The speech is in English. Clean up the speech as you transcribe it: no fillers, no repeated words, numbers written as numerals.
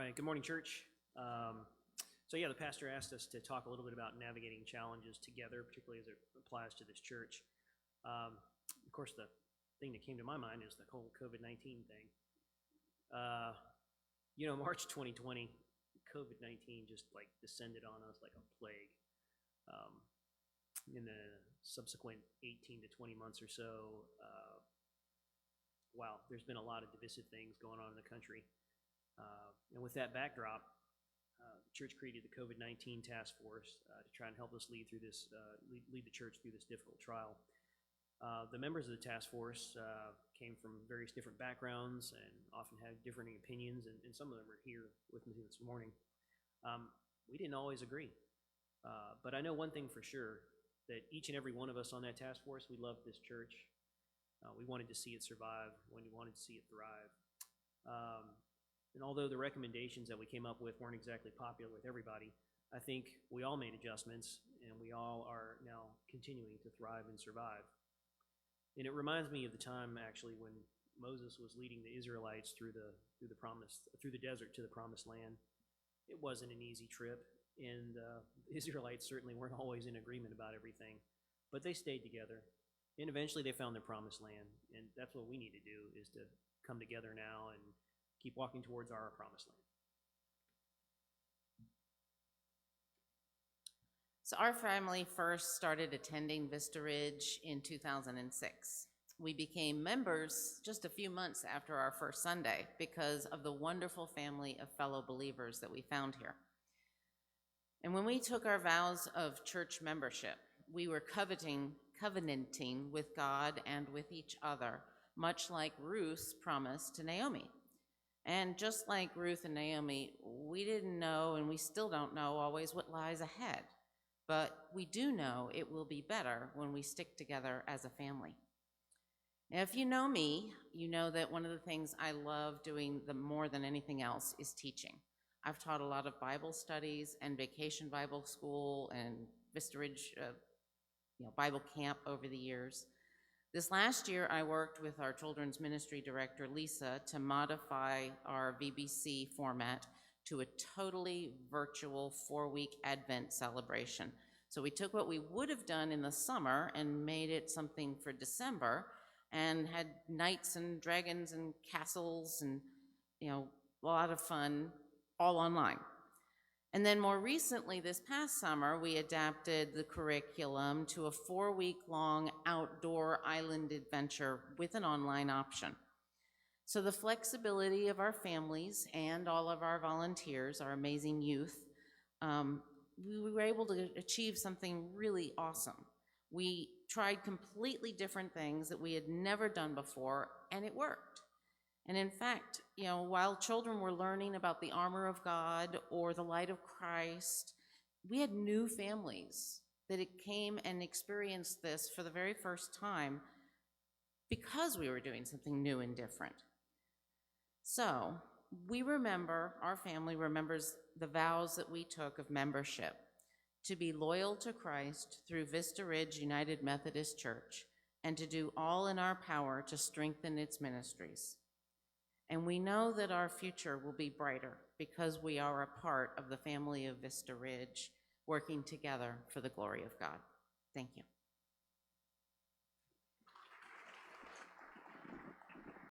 right, good morning, church. The pastor asked us to talk a little bit about navigating challenges together, particularly as it applies to this church. Of course, the thing that came to my mind is the whole COVID-19 thing. March 2020, COVID-19 just like descended on us like a plague. In the subsequent 18 to 20 months or so, there's been a lot of divisive things going on in the country. And with that backdrop, the church created the COVID-19 task force to try and help us lead the church through this difficult trial. The members of the task force came from various different backgrounds and often had differing opinions, and some of them are here with me this morning. We didn't always agree, but I know one thing for sure, that each and every one of us on that task force, we loved this church. We wanted to see it survive, we wanted to see it thrive. And although the recommendations that we came up with weren't exactly popular with everybody, I think we all made adjustments, and we all are now continuing to thrive and survive. And it reminds me of the time actually when Moses was leading the Israelites through the desert to the promised land. It wasn't an easy trip, and the Israelites certainly weren't always in agreement about everything, but they stayed together, and eventually they found their promised land. And that's what we need to do, is to come together now and keep walking towards our promised land. So our family first started attending Vista Ridge in 2006. We became members just a few months after our first Sunday because of the wonderful family of fellow believers that we found here. And when we took our vows of church membership, we were covenanting with God and with each other, much like Ruth's promise to Naomi. And just like Ruth and Naomi, we didn't know, and we still don't know always what lies ahead. But we do know it will be better when we stick together as a family. Now, if you know me, you know that one of the things I love doing more than anything else is teaching. I've taught a lot of Bible studies and Vacation Bible School and Vista Ridge Bible Camp over the years. This last year, I worked with our children's ministry director, Lisa, to modify our VBC format to a totally virtual 4-week Advent celebration. So we took what we would have done in the summer and made it something for December, and had knights and dragons and castles and a lot of fun, all online. And then more recently, this past summer, we adapted the curriculum to a 4-week-long outdoor island adventure with an online option. So the flexibility of our families and all of our volunteers, our amazing youth, we were able to achieve something really awesome. We tried completely different things that we had never done before, and it worked. And in fact, while children were learning about the armor of God or the light of Christ, we had new families that came and experienced this for the very first time because we were doing something new and different. So our family remembers the vows that we took of membership, to be loyal to Christ through Vista Ridge United Methodist Church, and to do all in our power to strengthen its ministries. And we know that our future will be brighter because we are a part of the family of Vista Ridge, working together for the glory of God. Thank you.